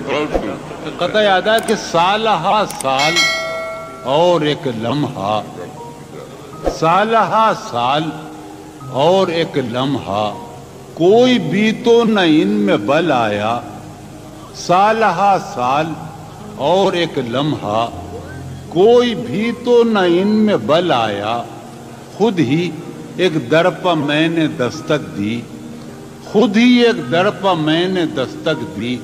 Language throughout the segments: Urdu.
قطع یاد ہے کہ سال ہا سال اور ایک لمحہ، سال ہا سال اور ایک لمحہ، کوئی بھی تو نہ ان میں بل آیا، سال ہا سال اور ایک لمحہ، کوئی بھی تو نہ ان میں بل آیا، خود ہی ایک در پہ میں نے دستک دی، خود ہی ایک در پہ میں نے دستک دی،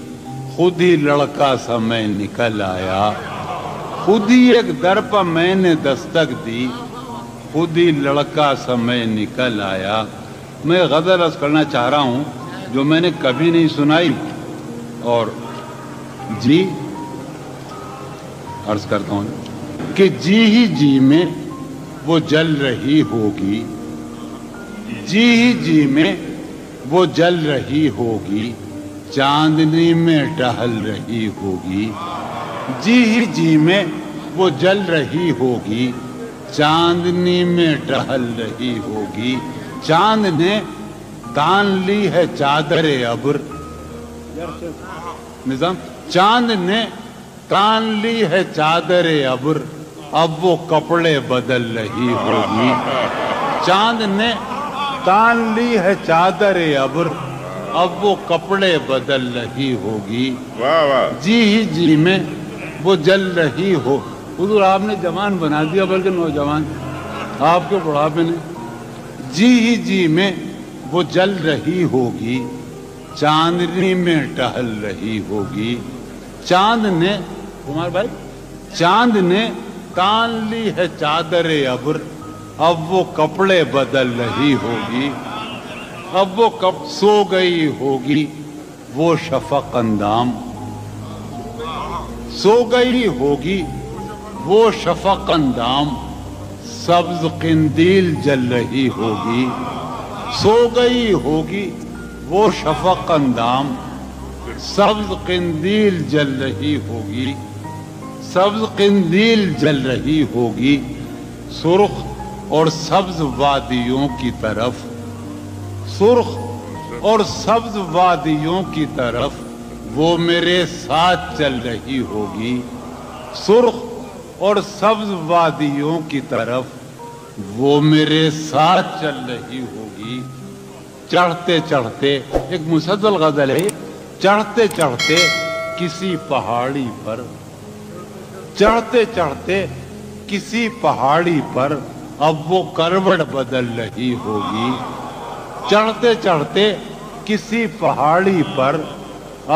خود ہی لڑکا سا میں نکل آیا، خود ہی ایک در پہ میں نے دستک دی، خود ہی لڑکا سا میں نکل آیا۔ میں غزل عرض کرنا چاہ رہا ہوں جو میں نے کبھی نہیں سنائی، اور جی عرض کرتا ہوں کہ جی ہی جی میں وہ جل رہی ہوگی، جی ہی جی میں وہ جل رہی ہوگی، چاندنی میں ٹہل رہی ہوگی، جی ہی جی میں وہ جل رہی ہوگی، چاندنی میں ٹہل رہی ہوگی، چاند نے تان لی ہے چادر ابر، نظام چاند نے تان لی ہے چادر ابر، اب وہ کپڑے بدل رہی ہوگی، چاند نے تان لی ہے چادر ابر، اب وہ کپڑے بدل رہی ہوگی، جی ہی جی میں وہ جل رہی ہو۔ حضور آپ نے جوان بنا دیا بلکہ نوجوان، آپ کے بڑھاپے نے، جی ہی جی میں وہ جل رہی ہوگی، چاندنی میں ٹہل رہی ہوگی، چاند نے کمار بھائی چاند نے تان لی ہے چادر ابر، اب وہ کپڑے بدل رہی ہوگی، اب وہ کب سو گئی ہوگی وہ شفق اندام، سو گئی ہوگی وہ شفق اندام، سبز قندیل جل رہی ہوگی، سو گئی ہوگی وہ شفق اندام، سبز قندیل جل رہی ہوگی، سبز قندیل جل رہی ہوگی، سرخ اور سبز وادیوں کی طرف، سرخ اور سبز وادیوں کی طرف وہ میرے ساتھ چل رہی ہوگی، سرخ اور سبز وادیوں کی طرف وہ میرے ساتھ چل رہی ہوگی، چڑھتے چڑھتے ایک مسلسل غزل ہے، چڑھتے چڑھتے کسی پہاڑی پر، چڑھتے چڑھتے کسی پہاڑی پر اب وہ کروٹ بدل رہی ہوگی، چڑھتے چڑھتے کسی پہاڑی پر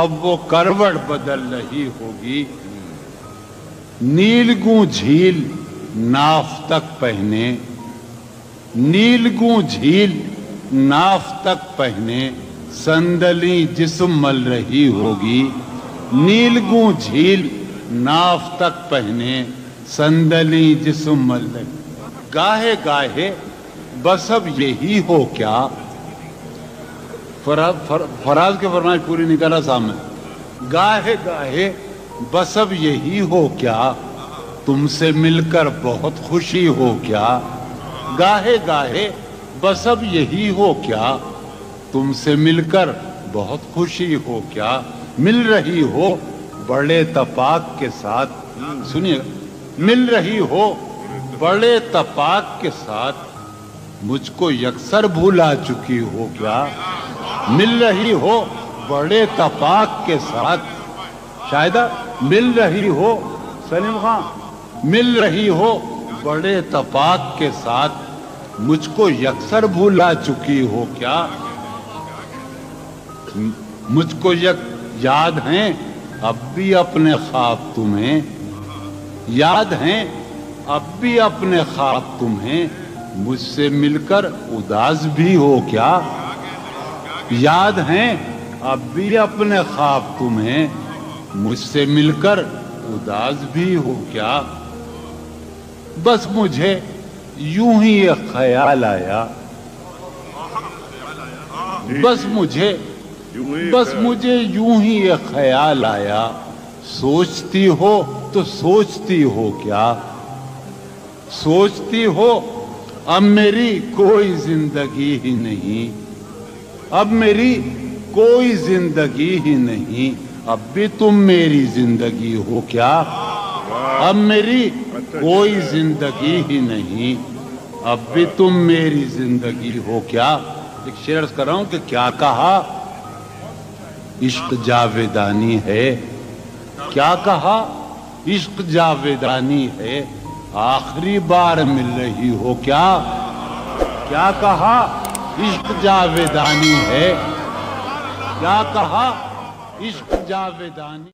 اب وہ کروٹ بدل رہی ہوگی، نیلگوں جھیل ناف تک پہنے، نیلگوں جھیل ناف تک پہنے، صندلی جسم مل رہی ہوگی، نیلگوں جھیل ناف تک پہنے، صندلی جسم مل رہی، گاہے گاہے بس اب یہی ہو کیا، فراز کے فرمائش پوری نہیں کرا سامنے، گاہے گاہے بس اب یہی ہو کیا، تم سے مل کر بہت خوشی ہو کیا، گاہے گاہے بس اب یہی ہو کیا، تم سے مل کر بہت خوشی ہو کیا، مل رہی ہو بڑے تپاک کے ساتھ، سنیے مل رہی ہو بڑے تپاک کے ساتھ، مجھ کو یکسر بھولا چکی ہو کیا، مل رہی ہو بڑے تپاک کے ساتھ، شاہدہ مل رہی ہو سلیم خان، مل رہی ہو بڑے تپاک کے ساتھ، مجھ کو یکسر بھولا چکی ہو کیا، مجھ کو یاد ہیں اب بھی اپنے خواب تمہیں، یاد ہیں اب بھی اپنے خواب تمہیں، مجھ سے مل کر اداس بھی ہو کیا، یاد ہیں اب بھی اپنے خواب تمہیں، مجھ سے مل کر اداس بھی ہو کیا، بس مجھے یوں ہی ایک خیال آیا، بس مجھے یوں ہی ایک خیال آیا، سوچتی ہو تو سوچتی ہو کیا، سوچتی ہو اب میری کوئی زندگی ہی نہیں، اب میری کوئی زندگی ہی نہیں، اب بھی تم میری زندگی ہو کیا؟ اب میری کوئی زندگی ہی نہیں، اب بھی تم میری زندگی ہو کیا؟ ایک شعر عرض کر رہا ہوں کہ کیا کہا عشق جاویدانی ہے، کیا کہا عشق جاویدانی ہے، آخری بار مل رہی ہو کیا؟ کیا کہا عشق جاویدانی ہے، کیا کہا عشق جاویدانی